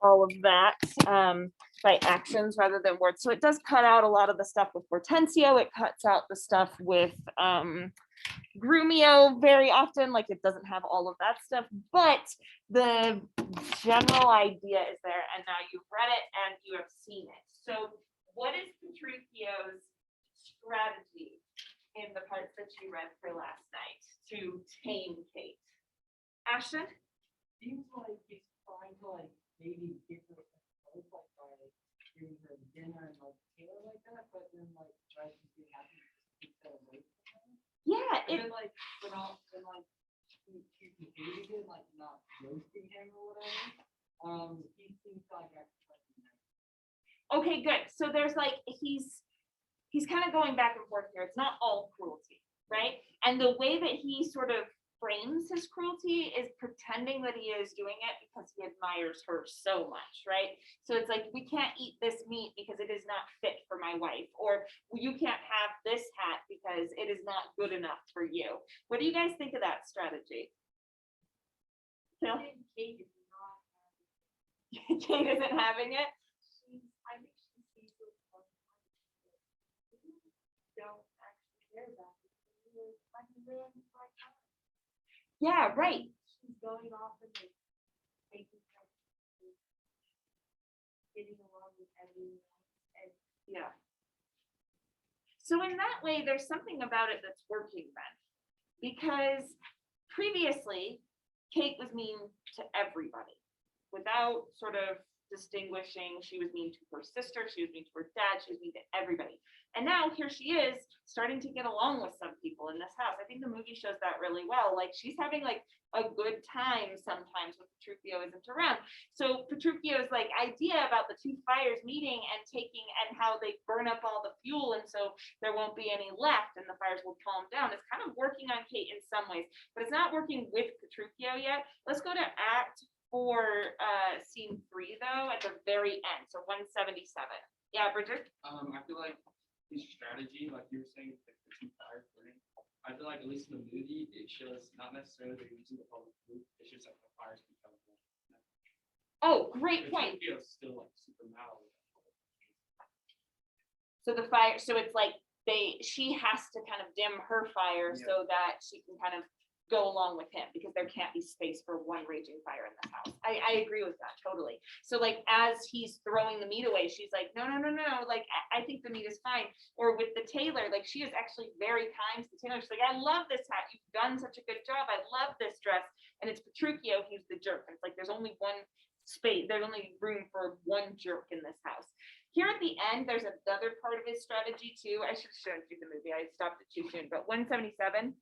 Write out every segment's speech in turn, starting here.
all of that by actions rather than words. So it does cut out a lot of the stuff with Hortensio. It cuts out the stuff with Grumio very often, like it doesn't have all of that stuff, but the general idea is there, and now you've read it and you have seen it. So what is Petruchio's strategy in the parts that you read for last night to tame Kate? Ashton? Seems like he's trying to like maybe get her like by giving her dinner and like Taylor like that, but then like tries to be happy to keep that away from her. Yeah, And it, then like when like she behaved it, like not roasting him or whatever. He seems to like actually nice. okay, good. So there's like he's kind of going back and forth here. It's not all cruelty, right? And the way that he sort of frames his cruelty is pretending that he is doing it because he admires her so much, right? So it's like, we can't eat this meat because it is not fit for my wife, or you can't have this hat because it is not good enough for you. What do you guys think of that strategy? Phil? Kate is not Kate isn't having it. I think she sees those don't actually care about it. I can ruin my time. Yeah, right. She's going off and like making her getting along with everyone and Yeah. So in that way, there's something about it that's working then, because previously Kate was mean to everybody without sort of distinguishing. She was mean to her sister, she was mean to her dad, she was mean to everybody. And now here she is starting to get along with some people in this house. I think the movie shows that really well. Like she's having like a good time sometimes when Petruchio isn't around. So Petruchio's like idea about the two fires meeting and taking and how they burn up all the fuel and so there won't be any left and the fires will calm down is kind of working on Kate in some ways, but it's not working with Petruchio yet. Let's go to Act 4, Scene 3 though, at the very end. So 177. Yeah, Bridget? I feel like his strategy, like you were saying, like the two fires burning. I feel like at least in the movie, it shows not necessarily they're using the public group. It's just like the fires become. Oh, great point. It's still like super loud. So the fire, so it's like she has to kind of dim her fire so that she can kind of go along with him because there can't be space for one raging fire in this house. I agree with that totally. So like as he's throwing the meat away, she's like, no, like I think the meat is fine. Or with the tailor, like she is actually very kind to the tailor. She's like, I love this hat. You've done such a good job. I love this dress. And it's Petruchio who's the jerk. It's like there's only one space, there's only room for one jerk in this house. Here at the end, there's another part of his strategy too. I should have shown you the movie. I stopped it too soon, but 177.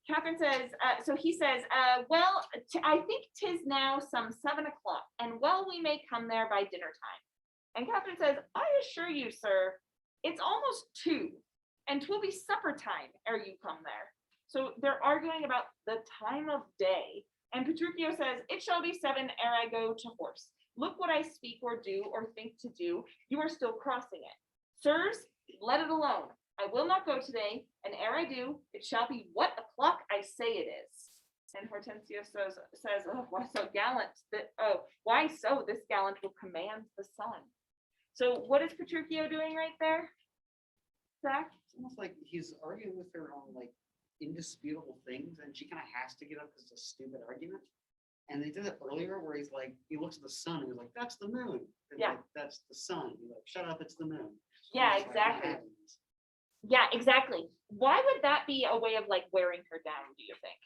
Catherine says, so he says, well, I think 'tis now some 7 o'clock, and well we may come there by dinner time. And Catherine says, I assure you, sir, it's almost 2, and 'twill be supper time ere you come there. So they're arguing about the time of day, and Petruchio says, it shall be 7 ere I go to horse. Look what I speak or do or think to do, you are still crossing it. Sirs, let it alone. I will not go today, and ere I do, it shall be what o'clock I say it is. And Hortensio says, oh, why so gallant? Why so this gallant will command the sun. So what is Petruchio doing right there, Zach? It's almost like he's arguing with her on like indisputable things, and she kind of has to get up because it's a stupid argument. And they did it earlier where he's like, he looks at the sun and he's like, that's the moon. And Yeah. like, that's the sun. He's like, shut up, it's the moon. Yeah, It's like, exactly. what happens? Yeah, exactly. Why would that be a way of like wearing her down, do you think?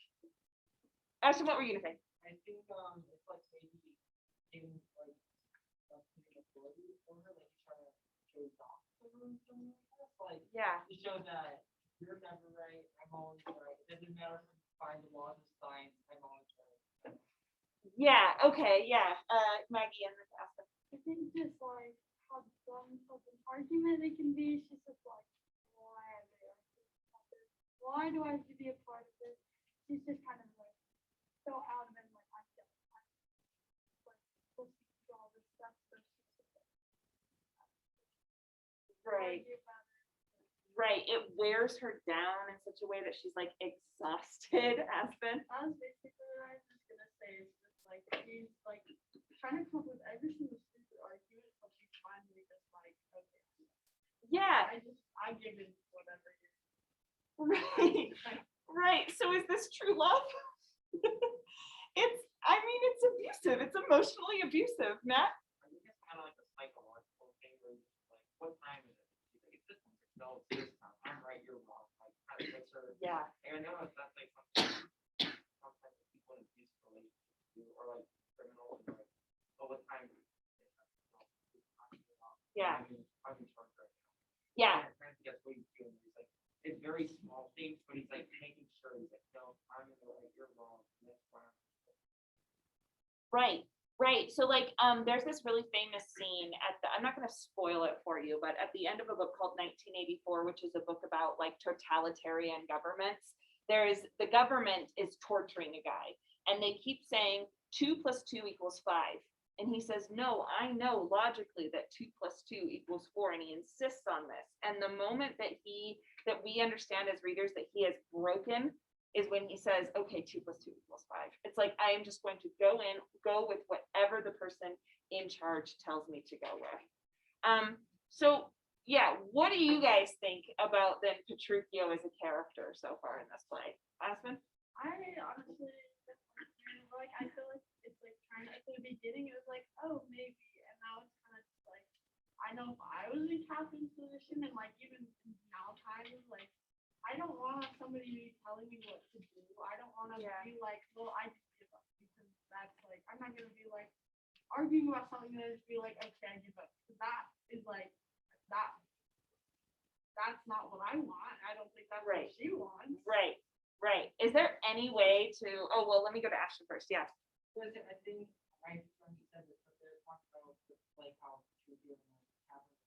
Ashton, what were you gonna say? I think it's like maybe giving like something authority for her, like trying to show off to her or something like that. Like Yeah. to show that you're never right, I'm always right. It doesn't matter if you find the laws of science, I'm always right. Yeah, okay, yeah. Maggie and then Aspen. I think just like how dumb of an argument it can be. She's just like, why are they arguing about this? Why do I have to be a part of this? She's just kind of like so out of it, like I'm just like supposed to do all this stuff, so she's just like Right. argue about it. Right. It wears her down in such a way that she's like exhausted, Aspen. That's basically what I was just gonna say. It's just like come up with every single stupid argument, but you finally just like, okay. Yeah, I give in whatever you're. right, right. So is this true love? It's abusive. It's emotionally abusive, Matt. I think it's kind of like a psychological thing where you're just like, what time is it? She's like, it's this time. No, it's this time. I'm right, you're wrong. Like, kind of puts her. Yeah. And I know that's like sometimes people in abusive relationships do, or like criminals, and like, oh, what time is it? Yeah. I'm in charge right now. Yeah. And I guess what he's doing is like, it's very small things, but he's like making sure he's like, no, I'm in the right, you're wrong. And that's why I'm. Right, right. So like, there's this really famous scene I'm not gonna spoil it for you, but at the end of a book called 1984, which is a book about like totalitarian governments, the government is torturing a guy and they keep saying 2 + 2 = 5. And he says, no, I know logically that 2 + 2 = 4. And he insists on this. And the moment that we understand as readers that he has broken is when he says, okay, 2 + 2 = 5. It's like, I am just going to go with whatever the person in charge tells me to go with. So yeah, what do you guys think about then Petruchio as a character so far in this play? Aspen? I honestly, like, I feel like it's like kind of at the beginning, it was like, oh, maybe, and now it's kind of just like, I know if I was in Catherine's position, and like even now times, like, I don't want somebody telling me what to do. I don't want to Yeah. be like, well, I just give up, because that's like, I'm not gonna be like arguing about something and then just be like, okay, I give up. Because that is like that's not what I want. I don't think that's Right. what she wants. Right, right. Is there any way to, oh, well, let me go to Ashton first. Yeah. Was it, I think, right, when you said this, but they're talking about like how Petruchio and like Catherine.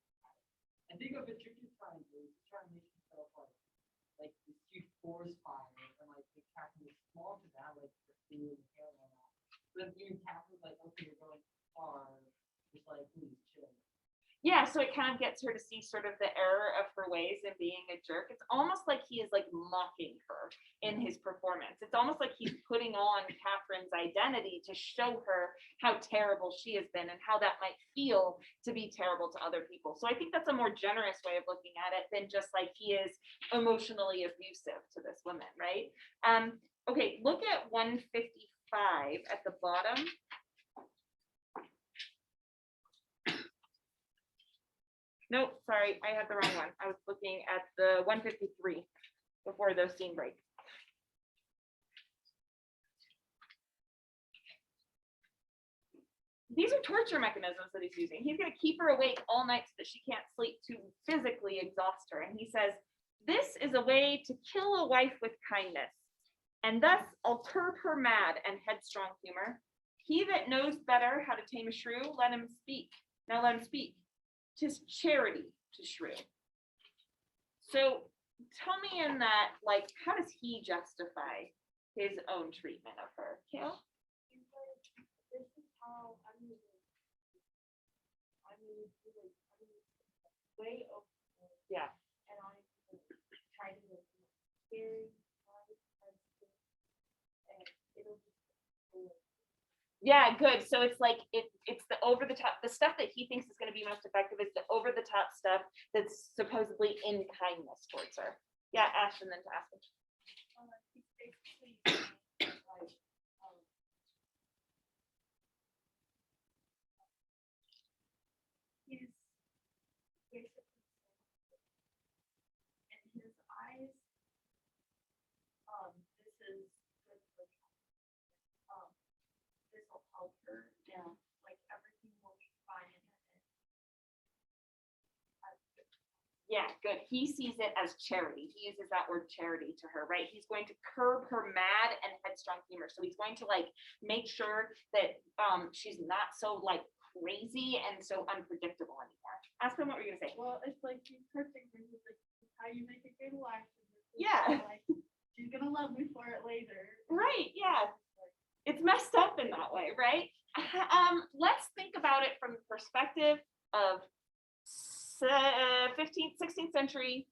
I think of Petruchio's trying to do is trying to make himself like this huge forest fire, and like the Catherine is small to that, like the food and hair and all. But even Catherine's like, okay, you're going far, just like please chill. Yeah, so it kind of gets her to see sort of the error of her ways and being a jerk. It's almost like he is like mocking her in his performance. It's almost like he's putting on Catherine's identity to show her how terrible she has been and how that might feel to be terrible to other people. So I think that's a more generous way of looking at it than just like he is emotionally abusive to this woman, right? Okay, look at 155 at the bottom. Nope, sorry, I had the wrong one. I was looking at the 153 before those scene breaks. These are torture mechanisms that he's using. He's going to keep her awake all night so that she can't sleep, to physically exhaust her. And he says, this is a way to kill a wife with kindness, and thus I'll curb her mad and headstrong humor. He that knows better how to tame a shrew, let him speak. Now let him speak. 'Tis charity to shrew. So tell me in that, like, how does he justify his own treatment of her? Kale? He's like, this is how I'm gonna do it. I'm gonna way over it, Yeah. and I'm gonna try to make it very nice and it'll just go. Yeah, good. So it's like it's the over the top, the stuff that he thinks is going to be most effective is the over the top stuff that's supposedly in kindness towards her. Yeah, Ashton, then to Ashton. He's basically like, he's basically, in his eyes, this is good for this will help her, and like everything will be fine in her head. Yeah, good. He sees it as charity. He uses that word charity to her, right? He's going to curb her mad and headstrong humor. So he's going to like make sure that she's not so like crazy and so unpredictable anymore. Aspen, what were you gonna say? Well, it's like he's perfect. It's like how you make a good wife. Yeah. Like she's gonna love me for it later. Right, yeah. It's messed up in that way, right? Let's think about it from the perspective of 16th century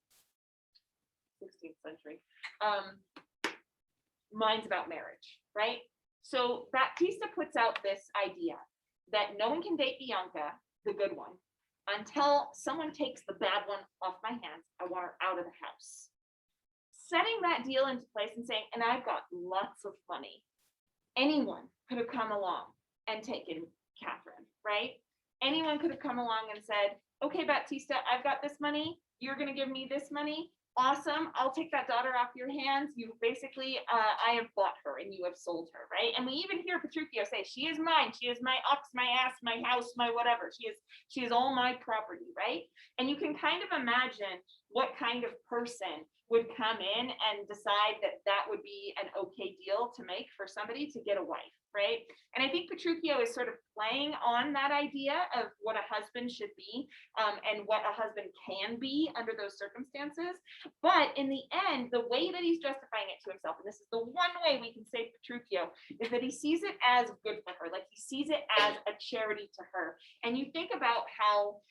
minds about marriage, right? So Baptista puts out this idea that no one can date Bianca, the good one, until someone takes the bad one off my hands. I want her out of the house. Setting that deal into place and saying, and I've got lots of money. Anyone could have come along and taken Catherine, right? Anyone could have come along and said, okay, Baptista, I've got this money. You're going to give me this money. Awesome. I'll take that daughter off your hands. You basically, I have bought her and you have sold her, right? And we even hear Petruchio say, she is mine. She is my ox, my ass, my house, my whatever. She is all my property, right? And you can kind of imagine what kind of person would come in and decide that that would be an okay deal to make for somebody to get a wife, right? And I think Petruchio is sort of playing on that idea of what a husband should be, and what a husband can be under those circumstances. But in the end, the way that he's justifying it to himself, and this is the one way we can save Petruchio, is that he sees it as good for her. Like he sees it as a charity to her. And you think about how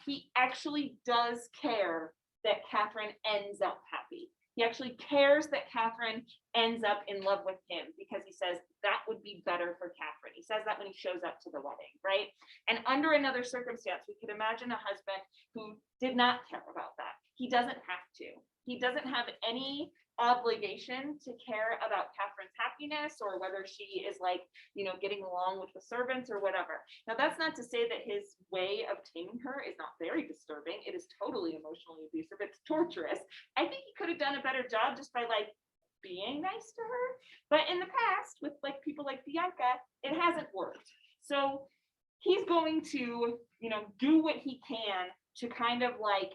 he actually does care that Catherine ends up happy. He actually cares that Catherine ends up in love with him because he says that would be better for Catherine. He says that when he shows up to the wedding, right? And under another circumstance, we could imagine a husband who did not care about that. He doesn't have to. He doesn't have any obligation to care about Catherine's happiness or whether she is like, getting along with the servants or whatever. Now, that's not to say that his way of taming her is not very disturbing. It is totally emotionally abusive. It's torturous. I think he could have done a better job just by like being nice to her. But in the past, with like people like Bianca, it hasn't worked. So he's going to, do what he can to kind of like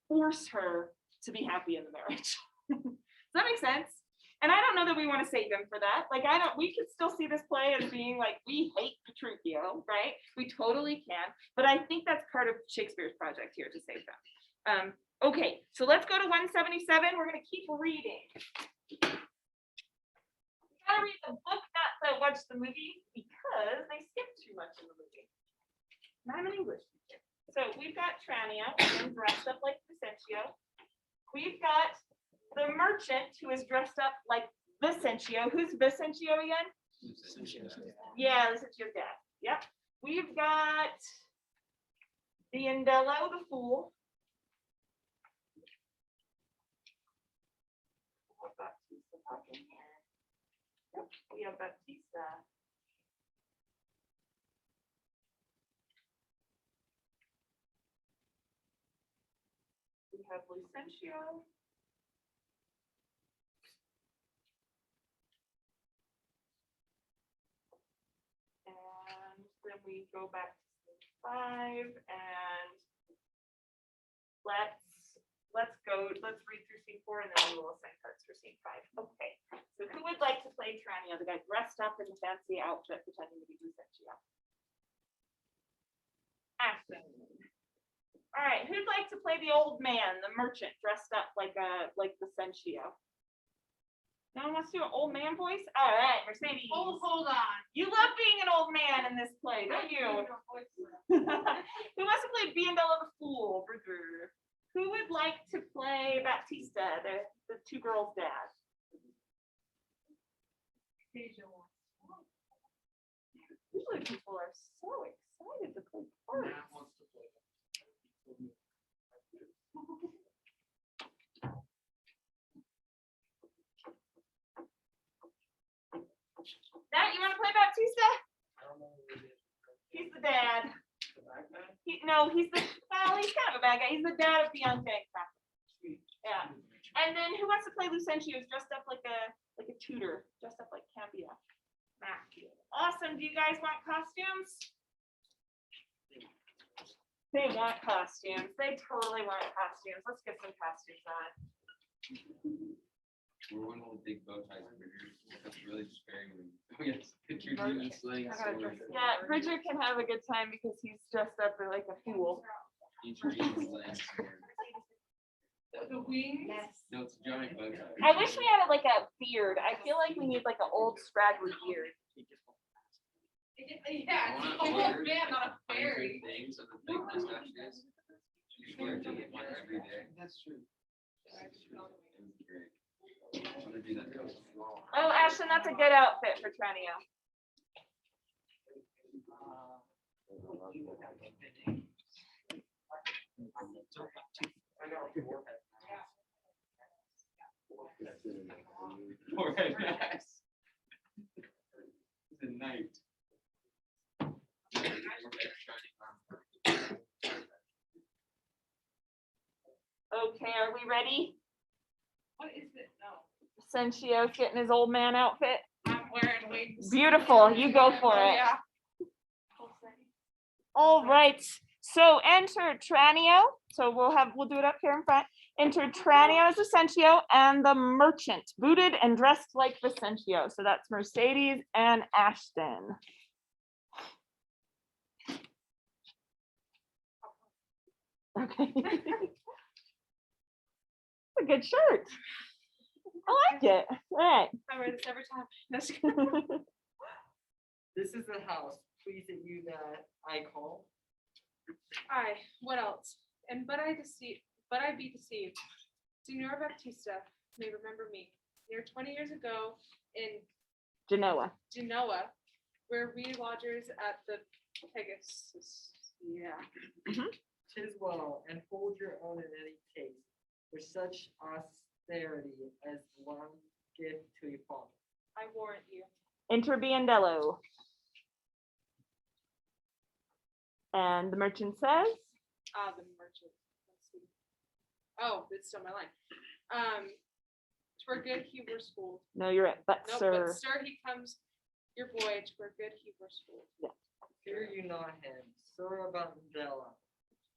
force her to be happy in the marriage. Does that make sense? And I don't know that we want to save him for that. Like, we could still see this play as being like, we hate Petruchio, right? We totally can. But I think that's part of Shakespeare's project here to save them. Okay, so let's go to 177. We're going to keep reading. You gotta read the book, not watch the movie, because they skip too much in the movie. I'm an English teacher. So we've got Tranio, dressed up like Vicentio. We've got the merchant who is dressed up like Vicentio. Who's Vicentio again? Yeah, Vicentio's dad. Yep. We've got Biondello, the fool. Baptista talking here. Yep, we have Baptista. We have Lucentio. And then we go back to scene 5 and let's read through scene 4 and then we will assign parts for scene 5. Okay, so who would like to play Tranio, the guy dressed up in the fancy outfit pretending to be Lucentio? Ashton. All right, who'd like to play the old man, the merchant, dressed up like Vicentio? No one wants to do an old man voice? All right, Mercedes. Hold on. You love being an old man in this play, don't you? Who wants to play Biondello the Fool? Who would like to play Baptista, the two girls' dad? Usually people are so excited to play parts. Matt wants to play. Matt, you want to play Baptista? I don't know who it is. He's the dad. The back man? He's kind of a bad guy. He's the dad of Bianca and Catherine. Yeah. And then who wants to play Lucentio? Who's dressed up like a tutor, dressed up like Cambia. Matt. Awesome. Do you guys want costumes? They want costumes. They totally want costumes. Let's get some costumes on. We're one of the big bow ties over here. That's really sparing me. Oh yes, picture you slaying swords. Yeah, Bridger can have a good time because he's dressed up like a fool. Each slaying swords. The wings? No, it's a giant bow tie. I wish we had like a beard. I feel like we need like an old scraggly beard. Yeah, I it's want a to whole wear man, not a 100 fairy. things of the big mustaches. You wear it to get one every day. That's true. It was great. I'm gonna do that. Oh, Ashton, that's a good outfit for Tranio. Forehead mask. It's a night. Okay, are we ready? What is it? No. Lucentio's getting his old man outfit. I'm wearing wigs. Beautiful, you go for Oh, it. yeah. All right, so enter Tranio. So we'll do it up here in front. Enter Tranio as Lucentio and the merchant, booted and dressed like Vicentio. So that's Mercedes and Ashton. Okay. A good shirt. I like it. All right. I wear this every time. That's This is the house, please that you that I call. Aye, what else? And but I be deceived. Signor Baptista may remember me. Near 20 years ago in Genoa. Genoa, where we lodgers at the Pegasus. Yeah. Tis well, and hold your own in any case, with such austerity as one gift to a father. I warrant you. Enter Biendello. And the merchant says, Ah, the merchant. Let's see. Oh, it's still my line. For good he were schooled. no, you're it, but No, sir. but sir, he comes your voyage, for good he were schooled. Fear you not him, Sir Bandela.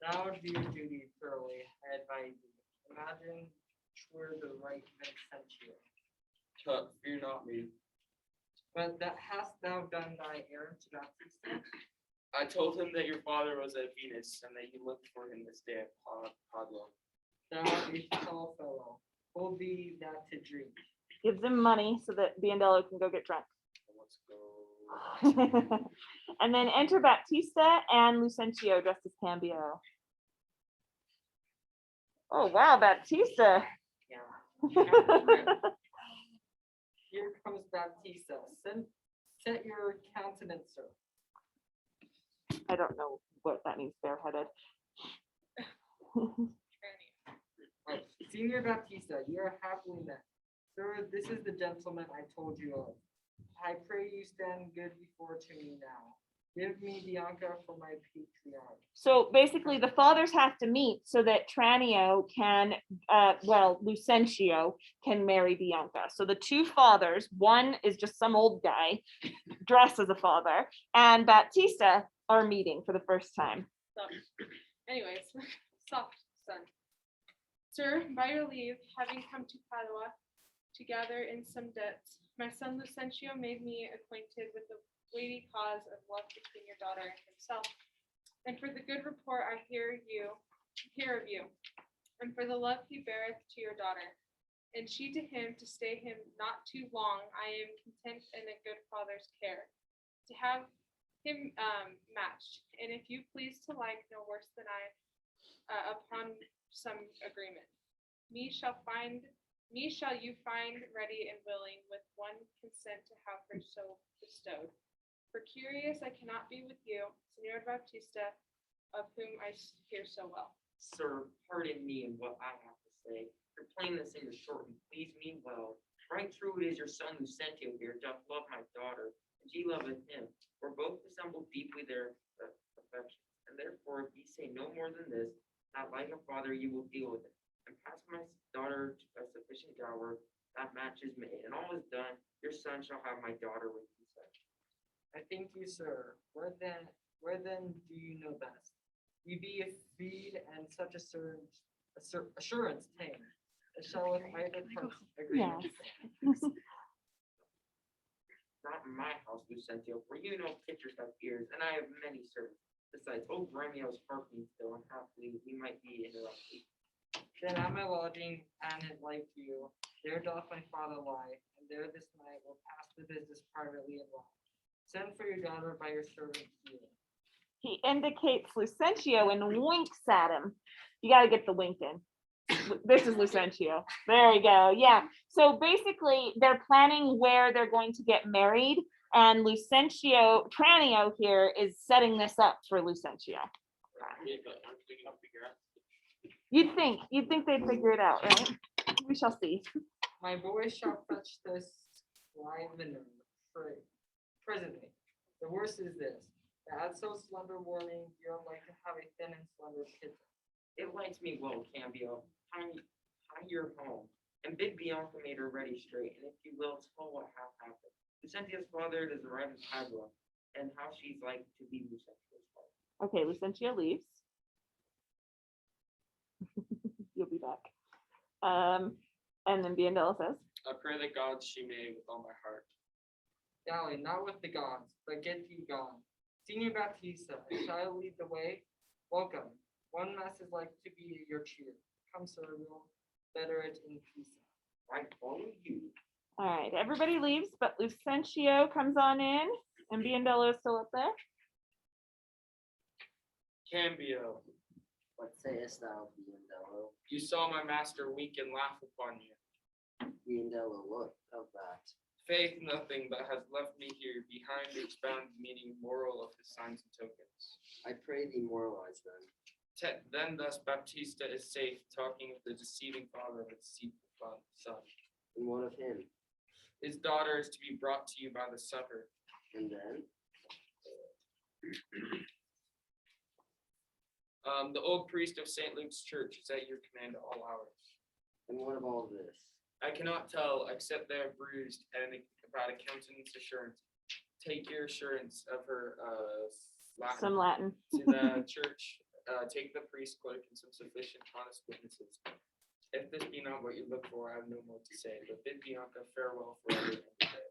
Thou do your duty thoroughly, I advise you. Imagine 'twere the right Vicentio. Tut, fear not me. But that hast thou done thy errand to Baptista? I told him that your father was at Venus and that you looked for him this day at Padua. Thou a tall fellow, hold thee that to drink. Gives him money so that Biendello can go get drunk. Let's go. And then enter Baptista and Lucentio dressed as Cambio. Oh, wow, Baptista. Yeah. Here comes Baptista. Set your countenance, sir. I don't know what that means, bareheaded. Oh, Senior Baptista, you are happily met. Sir, this is the gentleman I told you of. I pray you stand good before to me now. Give me Bianca for my patriarch. So basically, the fathers have to meet so that Tranio can, Lucentio can marry Bianca. So the two fathers, one is just some old guy dressed as a father, and Baptista are meeting for the first time. So, anyways, soft son. Sir, by your leave, having come to Padua to gather in some debts, my son Lucentio made me acquainted with the weighty cause of love between your daughter and himself, and for the good report I hear of you, and for the love he beareth to your daughter, and she to him to stay him not too long, I am content in a good father's care, to have him matched, and if you please to like no worse than I, upon some agreement, me shall you find ready and willing with one consent to have her so bestowed. For curious I cannot be with you, Senor Baptista, of whom I hear so well. Sir, pardon me in what I have to say. Your plainness and your short and please me well. Right true it is your son Lucentio here doth love my daughter, and she loveth him. For both resemble deeply their affection, and therefore if ye say no more than this, that like a father you will deal with it, and pass my daughter a sufficient dower, that match is made, and all is done, your son shall have my daughter with consent. I thank you, sir. Where then do you know best? You be a feed and such assurance tame. It shall with either party agreement. Not in my house, Lucentio, for you know pitchers have ears, and I have many servants. Besides, old Romeo is hearkening still, and happily we might be interrupted. Then at my lodging and it like you, there doth my father lie, and there this night will pass the business privately and well. Send for your daughter by your servant here. He indicates Lucentio and winks at him. You got to get the wink in. This is Lucentio. There you go. Yeah. So basically, they're planning where they're going to get married. And Lucentio, Tranio here is setting this up for Lucentio. You'd think they'd figure it out, right? We shall see. My boys shall fetch this Scrivener presently. The worst is this, that at so slender warning, you're like to have a thin and slender kitten. It likes me well, Cambio. Tie your home. And bid Bianca made her ready straight, and if you will, tell what hath happened. Lucentia's father has arrived in Padua, and how she's like to be Lucentia's father. Okay, Lucentia leaves. You'll be back. And then Biandella says, I pray the gods she may with all my heart. Dally, not with the gods, but get thee gone. Senior Baptista, shall I lead the way? Welcome. One mass is like to be your cheer. Come, sir, we'll better it in peace. I follow you. all right, everybody leaves, but Lucentio comes on in, and Biandella is still up there. Cambio, What sayest thou, Biandello? you saw my master weak and laugh upon you. Biandello, what of that? Faith nothing, but has left me here behind the expounded meaning moral of his signs and tokens. I pray thee moralize them. Then thus Baptista is safe, talking with the deceiving father of a deceitful son. And what of him? His daughter is to be brought to you by the supper. And then? The old priest of St. Luke's church is at your command at all hours. And what of all this? I cannot tell, except they are bruised, and about a countenance assurance. Take your assurance of her, Some Latin Latin. to the church, take the priest clerk and some sufficient honest witnesses. If this be not what you look for, I have no more to say, but bid Bianca farewell forever and a day.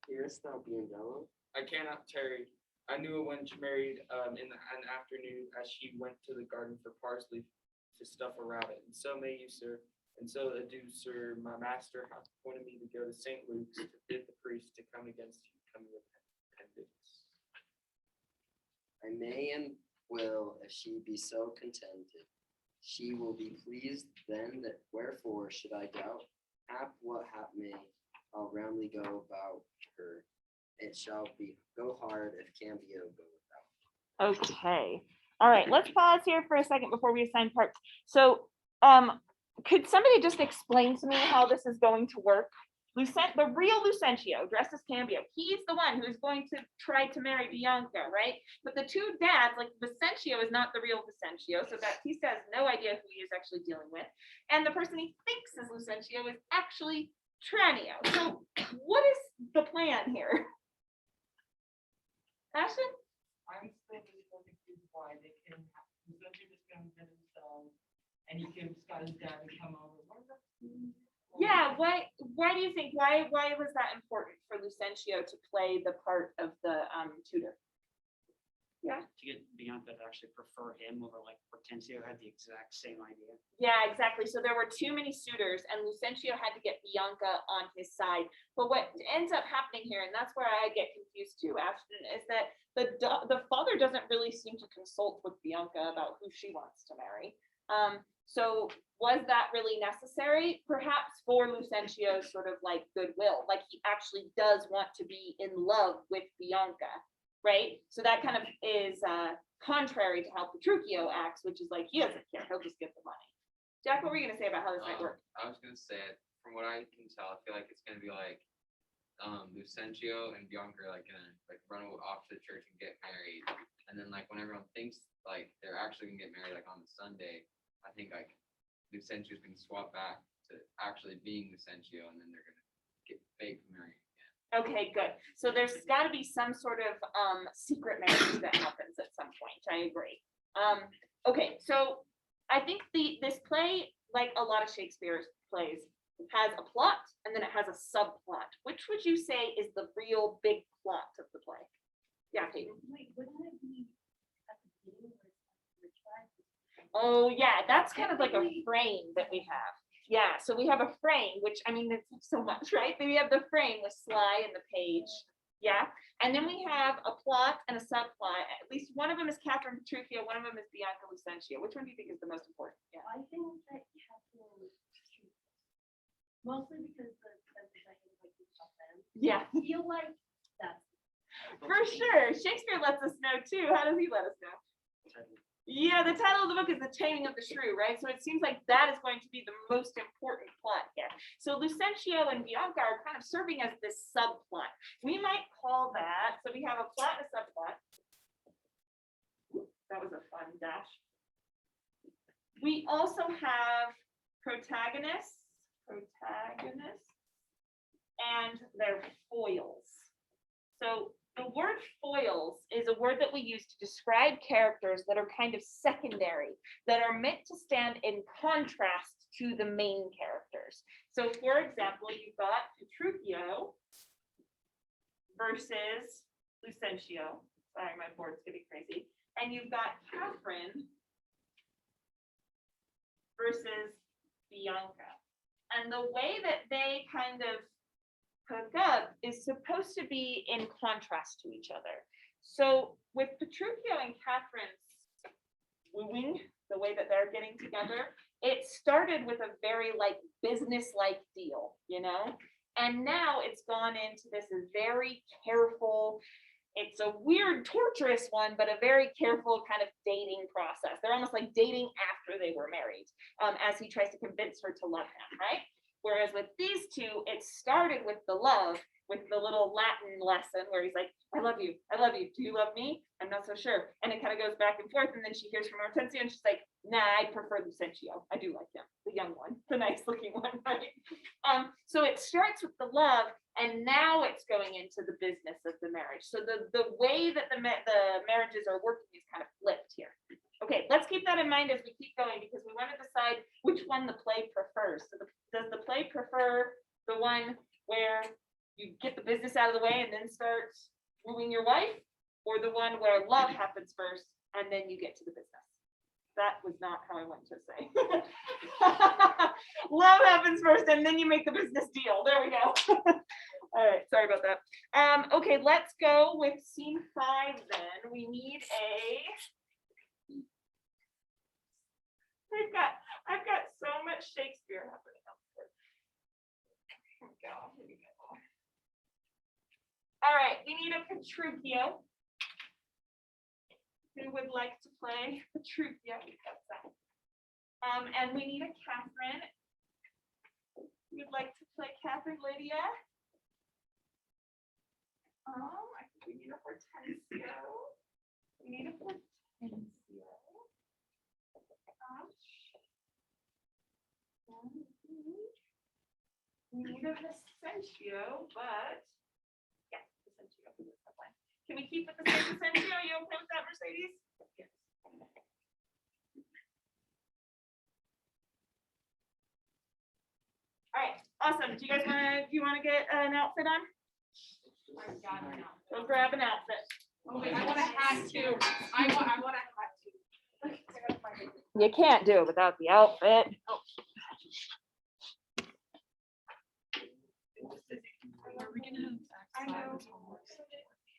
Hearest thou, Biandello? I cannot tarry. I knew it when she married in an afternoon as she went to the garden for parsley to stuff a rabbit. And so may you, sir. And so adieu, sir. My master hath appointed me to go to St. Luke's to bid the priest to come against you, come with repentance. I may and will, if she be so contented. She will be pleased then, that wherefore should I doubt? Hap what hap may, I'll roundly go about her. It shall be go hard if Cambio go without. Okay, all right, let's pause here for a second before we assign parts. So, could somebody just explain to me how this is going to work? The real Lucentio, dressed as Cambio, he's the one who is going to try to marry Bianca, right? But the two dads, like Lucentio is not the real Lucentio, so Baptista has no idea who he is actually dealing with. And the person he thinks is Lucentio is actually Tranio. So what is the plan here? Ashton? I'm still really confused why they can have, Lucentio just gonna get themselves, and he can just got his dad to come over. What is that? Yeah, why do you think, why was that important for Lucentio to play the part of the tutor? Yeah. To get Bianca to actually prefer him over like Hortensio had the exact same idea. Yeah, exactly. So there were too many suitors and Lucentio had to get Bianca on his side. But what ends up happening here, and that's where I get confused too, Ashton, is that the father doesn't really seem to consult with Bianca about who she wants to marry. So was that really necessary? Perhaps for Lucentio's sort of like goodwill, like he actually does want to be in love with Bianca, right? So that kind of is contrary to how Petruchio acts, which is like, he doesn't care, he'll just get the money. Jack, what were you gonna say about how this might work? I was gonna say, from what I can tell, I feel like it's gonna be like, Lucentio and Bianca are like gonna like run off to the church and get married. And then like when everyone thinks like they're actually gonna get married like on the Sunday, I think like Lucentio's gonna swap back to actually being Lucentio, and then they're gonna get fake married again. Okay, good. So there's gotta be some sort of secret marriage that happens at some point. I agree. Okay, so I think this play, like a lot of Shakespeare's plays, has a plot and then it has a subplot. Which would you say is the real big plot of the play? Yeah, Peyton. Wait, wouldn't it be at the beginning where it's like ritualized? Oh, yeah, that's kind of like a frame that we have. Yeah, so we have a frame, which, I mean, there's so much, right? Then we have the frame with Sly and the page. Yeah, and then we have a plot and a subplot. At least one of them is Catherine Petruchio, one of them is Bianca Lucentio. Which one do you think is the most important? Yeah. I think that Catherine, mostly because the second like you them. Yeah. I feel like For sure. Shakespeare lets us know too. How does he let us know? Yeah, the title of the book is The Taming of the Shrew, right? So it seems like that is going to be the most important plot here. So Lucentio and Bianca are kind of serving as this subplot. We might call that, so we have a plot and a subplot. Ooh, that was a fun dash. We also have protagonists, and their foils. So the word foils is a word that we use to describe characters that are kind of secondary, that are meant to stand in contrast to the main characters. So for example, you've got Petruchio versus Lucentio. Sorry, my board's getting crazy. And you've got Catherine versus Bianca. And the way that they kind of hook up is supposed to be in contrast to each other. So with Petruchio and Catherine's wooing, the way that they're getting together, it started with a very like business-like deal, you know? And now it's gone into this very careful, it's a weird, torturous one, but a very careful kind of dating process. They're almost like dating after they were married, as he tries to convince her to love him, right? Whereas with these two, it started with the love, with the little Latin lesson where he's like, I love you, do you love me? I'm not so sure. And it kind of goes back and forth, and then she hears from Hortensio, and she's like, nah, I prefer Lucentio. I do like him, the young one, the nice looking one, right? So it starts with the love, and now it's going into the business of the marriage. So the way that the marriages are working is kind of flipped here. Okay, let's keep that in mind as we keep going, because we want to decide which one the play prefers. So does the play prefer the one where you get the business out of the way and then start wooing your wife, or the one where love happens first and then you get to the business? That was not how I wanted to say. Love happens first and then you make the business deal. There we go. All right, sorry about that. Okay, let's go with scene 5 then. We need a I've got so much Shakespeare happening up here. Here we go. All right, we need a Petruchio. Who would like to play Petruchio? That's that. And we need a Catherine. Who'd like to play Catherine Lydia? I think we need a Hortensio. We need a Hortensio. We need a Lucentio, but yeah, Lucentio. Can we keep with the same Lucentio? Are you okay with that, Mercedes? Yes. All right, awesome. Do you wanna get an outfit on? Go grab an outfit. Oh wait, I want a hat too. I want a hat too. You can't do it without the outfit. Are we gonna have? I know.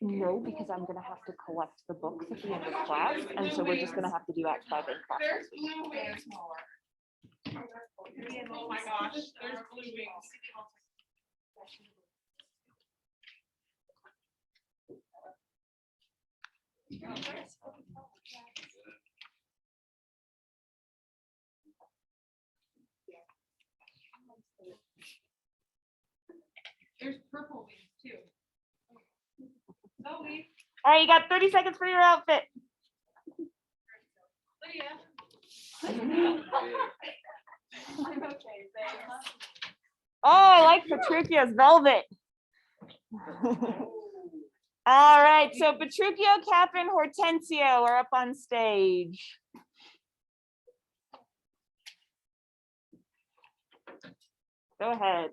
No, because I'm gonna have to collect the books at the end of class, and so we're just gonna have to do Act 5 in class. There's blue wings. Oh my gosh, there's blue wings. There's purple wings too. Zoe, All right, you got 30 seconds for your outfit. Lydia. I'm okay, thanks. Oh, I like Petruchio's velvet. All right, so Petruchio, Catherine, Hortensio are up on stage. Go ahead.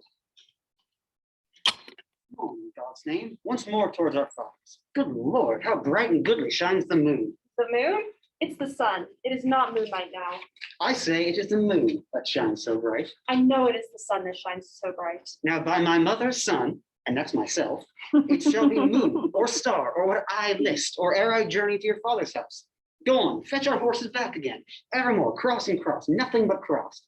Oh, in God's name, once more towards our fathers. Good Lord, how bright and goodly shines the moon. The moon? It's the sun. It is not moonlight now. I say it is the moon that shines so bright. I know it is the sun that shines so bright. Now by my mother's son, and that's myself, it shall be moon or star or what I list, or ere I journey to your father's house. Go on, fetch our horses back again. Evermore cross and cross, nothing but cross.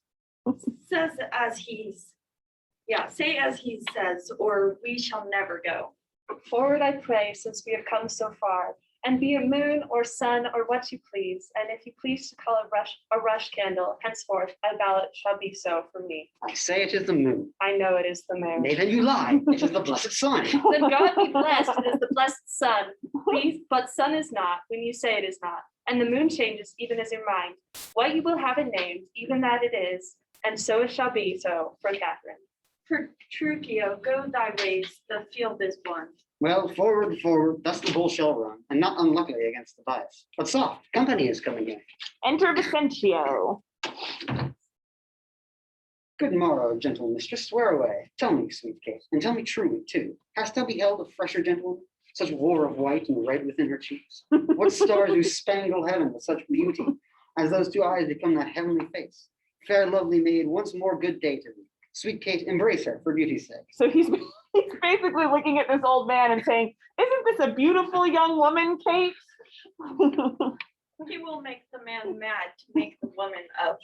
Say as he says, or we shall never go. Forward I pray, since we have come so far, and be a moon or sun or what you please, and if you please to call a rush candle, henceforth a ballot shall be so for me. I say it is the moon. I know it is the moon. Nay, then you lie. It is the blessed sun. Then God be blessed, it is the blessed sun. But sun is not, when you say it is not, and the moon changes even as your mind. What you will have it named, even that it is, and so it shall be so for Catherine. Petruchio, go thy ways, the field is won. Well, forward, forward, thus the bull shall run, and not unluckily against the bias. But soft, company is coming in. Enter Vicentio. Good morrow, gentle mistress, where away? Tell me, sweet Kate, and tell me truly, too. Hast thou beheld a fresher gentlewoman? Such war of white and red within her cheeks? What stars do spangle heaven with such beauty, as those two eyes become that heavenly face? Fair lovely maid, once more good day to thee. Sweet Kate, embrace her for beauty's sake. So he's basically looking at this old man and saying, isn't this a beautiful young woman, Kate? He will make the man mad to make the woman of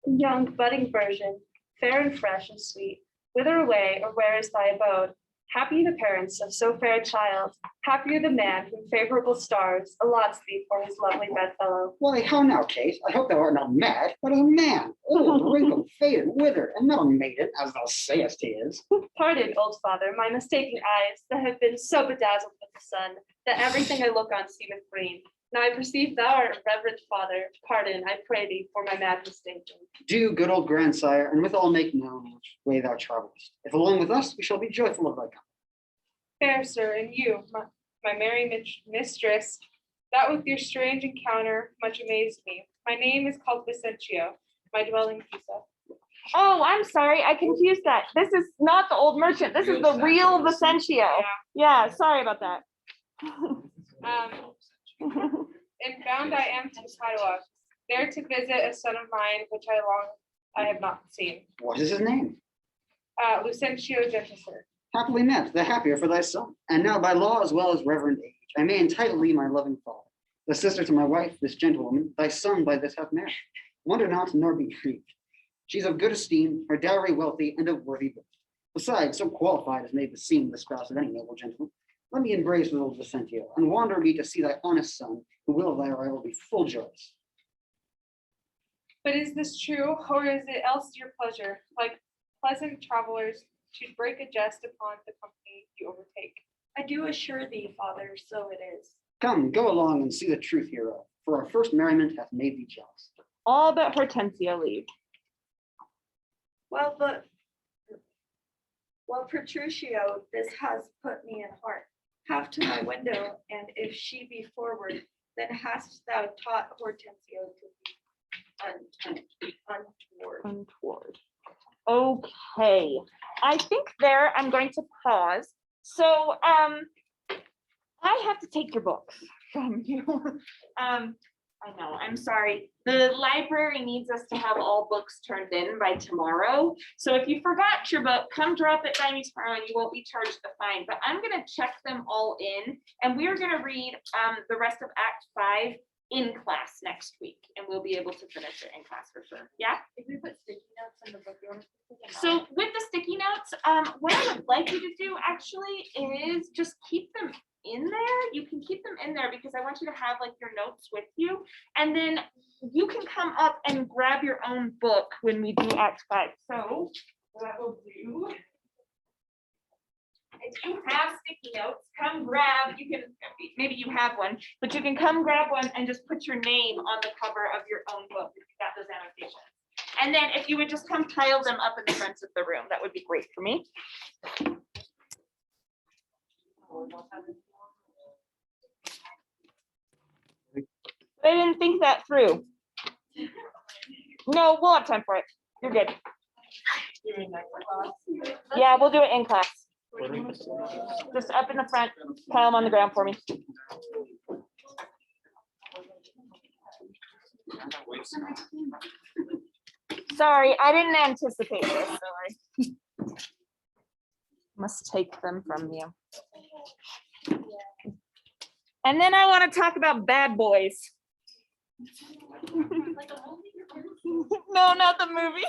him. Young budding virgin, fair and fresh and sweet, whither away or where is thy abode? Happy the parents of so fair a child, happier the man whom favorable stars allots thee for his lovely bedfellow. Why, how now, Kate? I hope thou art not mad, but a man, old, wrinkled, faded, withered, and not a maiden, as thou sayest he is. Pardon, old father, my mistaken eyes that have been so bedazzled with the sun, that everything I look on seemeth green. Now I perceive thou art a reverend father. Pardon, I pray thee, for my mad mistaking. Do, good old grandsire, and withal make known which way thou travelest. If along with us, we shall be joyful of thy coming. Fair sir, and you, my merry mistress, that with your strange encounter much amazed me. My name is called Vicentio, my dwelling Pisa. Oh, I'm sorry, I confused that. This is not the old merchant. This is the real Vicentio. Yeah, sorry about that. And bound I am to Padua, there to visit a son of mine, which I have not seen. What is his name? Lucentio Gentilsir. Happily met, the happier for thy son. And now by law as well as reverend age, I may entitle thee my loving father. The sister to my wife, this gentlewoman, thy son by this hath married. Wonder not, nor be grieved. She's of good esteem, her dowry wealthy, and of worthy birth. Besides, so qualified as may beseem the spouse of any noble gentleman. Let me embrace with old Vicentio, and wander me to see thy honest son, who will of thy arrival be full joyous. But is this true, or is it else your pleasure, like pleasant travelers, to break a jest upon the company you overtake? I do assure thee, father, so it is. Come, go along and see the truth hereof, for our first merriment hath made thee jealous. All but Hortensia leave. Well, Petruchio, this has put me in heart. Half to my window, and if she be forward, then hast thou taught Hortensio to be untoward. Untoward. Okay, I think there I'm going to pause. So I have to take your books from you. I know, I'm sorry. The library needs us to have all books turned in by tomorrow. So if you forgot your book, come drop it by me tomorrow and you won't be charged the fine. But I'm gonna check them all in and we're gonna read the rest of Act 5 in class next week. And we'll be able to finish it in class for sure. Yeah? If we put sticky notes in the book, you want to put them So with the sticky notes, what I would like you to do actually is just keep them in there. You can keep them in there because I want you to have like your notes with you. And then you can come up and grab your own book when we do Act 5. So what I will do, if you have sticky notes, come grab, you can, maybe you have one, but you can come grab one and just put your name on the cover of your own book if you got those annotations. And then if you would just come pile them up in the front of the room, that would be great for me. I didn't think that through. No, we'll have time for it. You're good. Yeah, we'll do it in class. Just up in the front, pile them on the ground for me. Sorry, I didn't anticipate this, sorry. Must take them from you. And then I want to talk about bad boys. No, not the movie.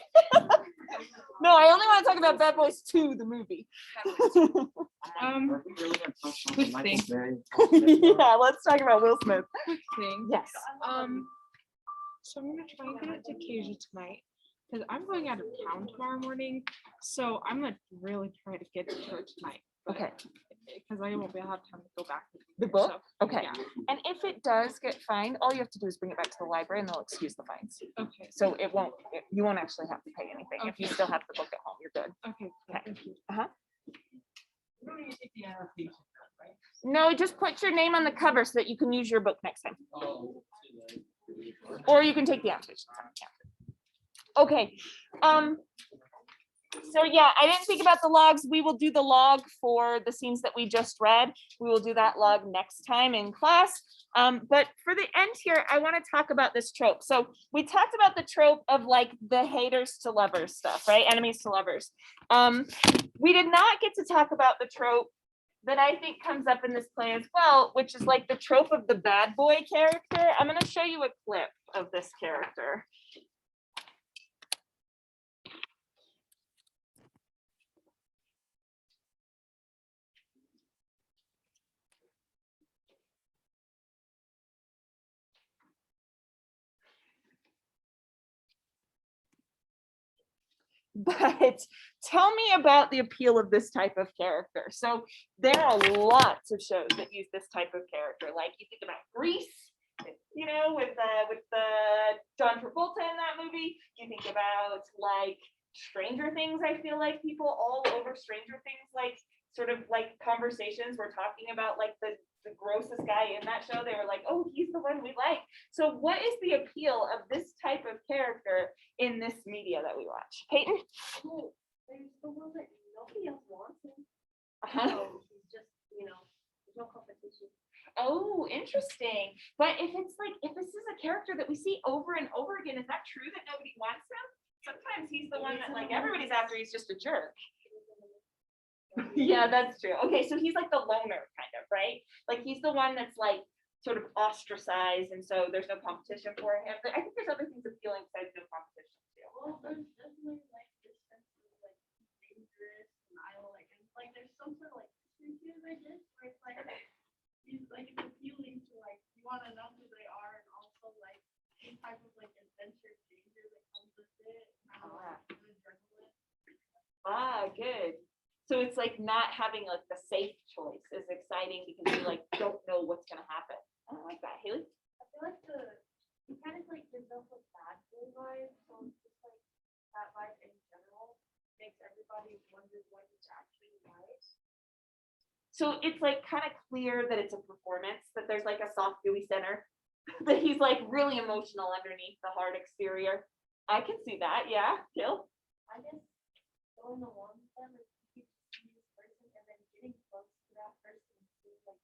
No, I only want to talk about Bad Boys 2, the movie. Quick thing. Yeah, let's talk about Will Smith. Quick thing. Yes. So I'm gonna try and get it to Kasia tonight, because I'm going out of town tomorrow morning, so I'm gonna really try to get it to her tonight. Okay. Because I won't be able to have time to go back. The book? So, Okay. yeah. And if it does get fined, all you have to do is bring it back to the library and they'll excuse the fines. Okay. So it won't, you won't actually have to pay anything. If you Okay. still have the book at home, you're good. Okay. Okay. Thank you. You don't need to take the annotation, right? No, just put your name on the cover so that you can use your book next time. Oh. Or you can take the annotations. Yeah. Okay, so yeah, I didn't think about the logs. We will do the log for the scenes that we just read. We will do that log next time in class. But for the end here, I want to talk about this trope. So we talked about the trope of like the haters to lovers stuff, right? Enemies to lovers. We did not get to talk about the trope that I think comes up in this play as well, which is like the trope of the bad boy character. I'm going to show you a clip of this character. But tell me about the appeal of this type of character. So there are lots of shows that use this type of character. Like you think about Grease, you know, with the John Travolta in that movie. You think about like Stranger Things. I feel like people all over Stranger Things, like sort of like conversations were talking about like the grossest guy in that show. They were like, oh, he's the one we like. So what is the appeal of this type of character in this media that we watch? Peyton? Cool. There's the one that nobody else wants him. Uh-huh. So he's just, there's no competition. Oh, interesting. But if it's like, if this is a character that we see over and over again, is that true that nobody wants him? Sometimes he's the one that like everybody's after, he's just a jerk. Yeah, that's true. Okay, so he's like the loner kind of, right? Like he's the one that's like sort of ostracized and so there's no competition for him. But I think there's other things appealing besides no competition too. Well, there's definitely like this sense of like dangerous and I like, and like there's some sort of like history to it, I guess, where it's like, he's like it's appealing to like, you want to know who they are and also like some type of like adventure danger that comes with it. Adrenaline. Ah, good. So it's like not having like the safe choice is exciting because you like don't know what's gonna happen. I don't like that. Haley? I feel like he kind of like gives off a bad boy vibe, so it's just like that vibe in general makes everybody wonder what he's actually like. So it's like kind of clear that it's a performance, that there's like a soft gooey center, that he's like really emotional underneath the hard exterior. I can see that, yeah. Gil? I guess going along with them is you see this person and then getting close to that person and seeing like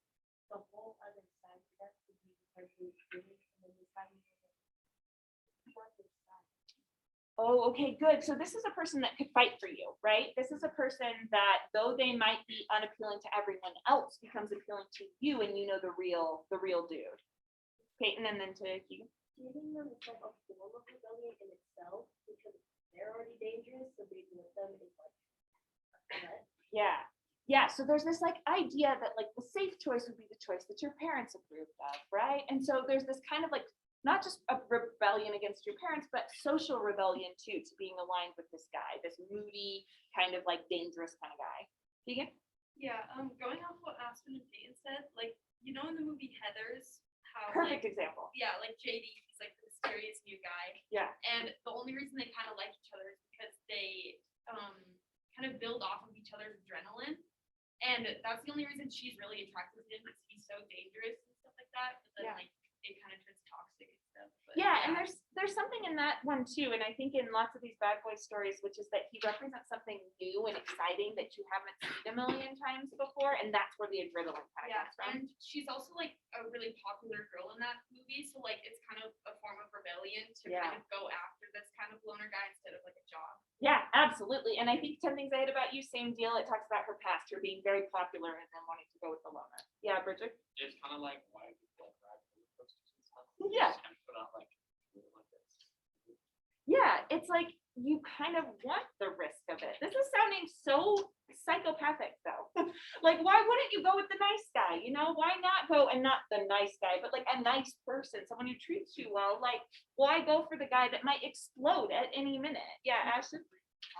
the whole other side of that to be the person who's doing and then deciding what this side. Oh, okay, good. So this is a person that could fight for you, right? This is a person that, though they might be unappealing to everyone else, becomes appealing to you and you know the real dude. Peyton and then to Keegan. Giving them is like a form of rebellion in itself because they're already dangerous, so being with them is like a threat. Yeah. Yeah, so there's this like idea that like the safe choice would be the choice that your parents approved of, right? And so there's this kind of like not just a rebellion against your parents, but social rebellion too, to being aligned with this guy, this moody, kind of like dangerous kind of guy. Keegan? Yeah, going off what Aspen and Peyton said, like, you know, in the movie Heathers, how Perfect like, example. yeah, like JD, he's like the mysterious new guy. Yeah. And the only reason they kind of like each other is because they kind of build off of each other's adrenaline. And that's the only reason she's really attracted to him, is he's so dangerous and stuff like that. But then Yeah. like it kind of turns toxic and stuff. But Yeah, and there's something in that one too, and I think in lots of these bad boy stories, which is that he represents something new and exciting that you haven't seen a million times before, and that's where the adrenaline kind of yeah, comes from. and she's also like a really popular girl in that movie, so like it's kind of a form of rebellion to Yeah. kind of go after this kind of loner guy instead of like a job. Yeah, absolutely. And I think 10 Things I Hate About You, same deal. It talks about her past, her being very popular and then wanting to go with the loner. Yeah, Bridget? It's kind of like why people like ride roller coasters and stuff. Yeah. Just kind of put out like this. Yeah, it's like you kind of want the risk of it. This is sounding so psychopathic though. Like, why wouldn't you go with the nice guy? You know, why not go and not the nice guy, but like a nice person, someone who treats you well? Like, why go for the guy that might explode at any minute? Yeah, Ashton?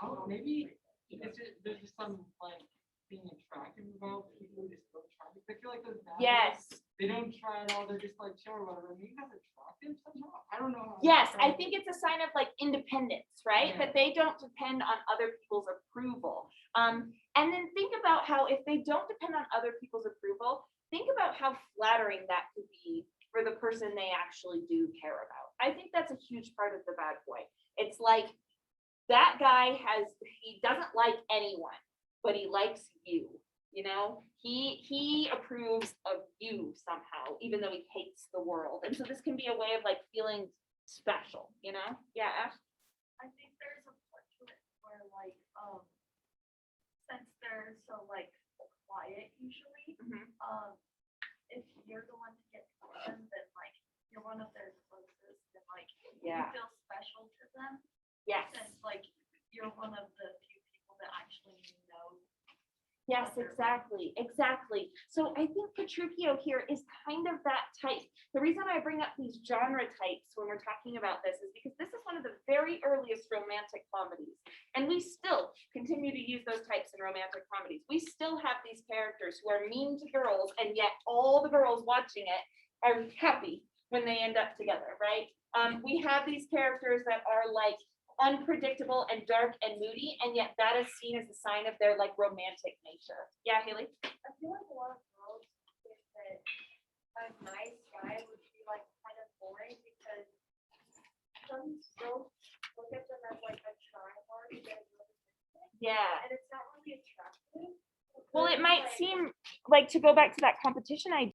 Oh, maybe there's just some like being attractive about people who just don't try. I feel like those bad boys, Yes. they don't try at all. They're just like chill or whatever. Maybe that's attractive somehow. I don't know. how to Yes, I describe think it. it's a sign of like independence, right? Yeah. That they don't depend on other people's approval. And then think about how if they don't depend on other people's approval, think about how flattering that could be for the person they actually do care about. I think that's a huge part of the bad boy. It's like that guy he doesn't like anyone, but he likes you. You know, he approves of you somehow, even though he hates the world. And so this can be a way of like feeling special, you know? Yeah, Ash? I think there's a part to it where like, since they're so like quiet usually, Mhm. if you're the one to get to know them, then like you're one of their closest and like Yeah. you feel special to them. Yes. Since like you're one of the few people that actually know. Yes, exactly, exactly. So I think Petruchio here is kind of that type. The reason I bring up these genre types when we're talking about this is because this is one of the very earliest romantic comedies. And we still continue to use those types in romantic comedies. We still have these characters who are mean to girls, and yet all the girls watching it are happy when they end up together, right? We have these characters that are like unpredictable and dark and moody, and yet that is seen as a sign of their like romantic nature. Yeah, Haley? I feel like a lot of girls think that a nice guy would be like kind of boring because some girls look at them as like a tryhard Yeah. and it's not really attractive. Well, But it might like- seem like, to go back to that competition idea,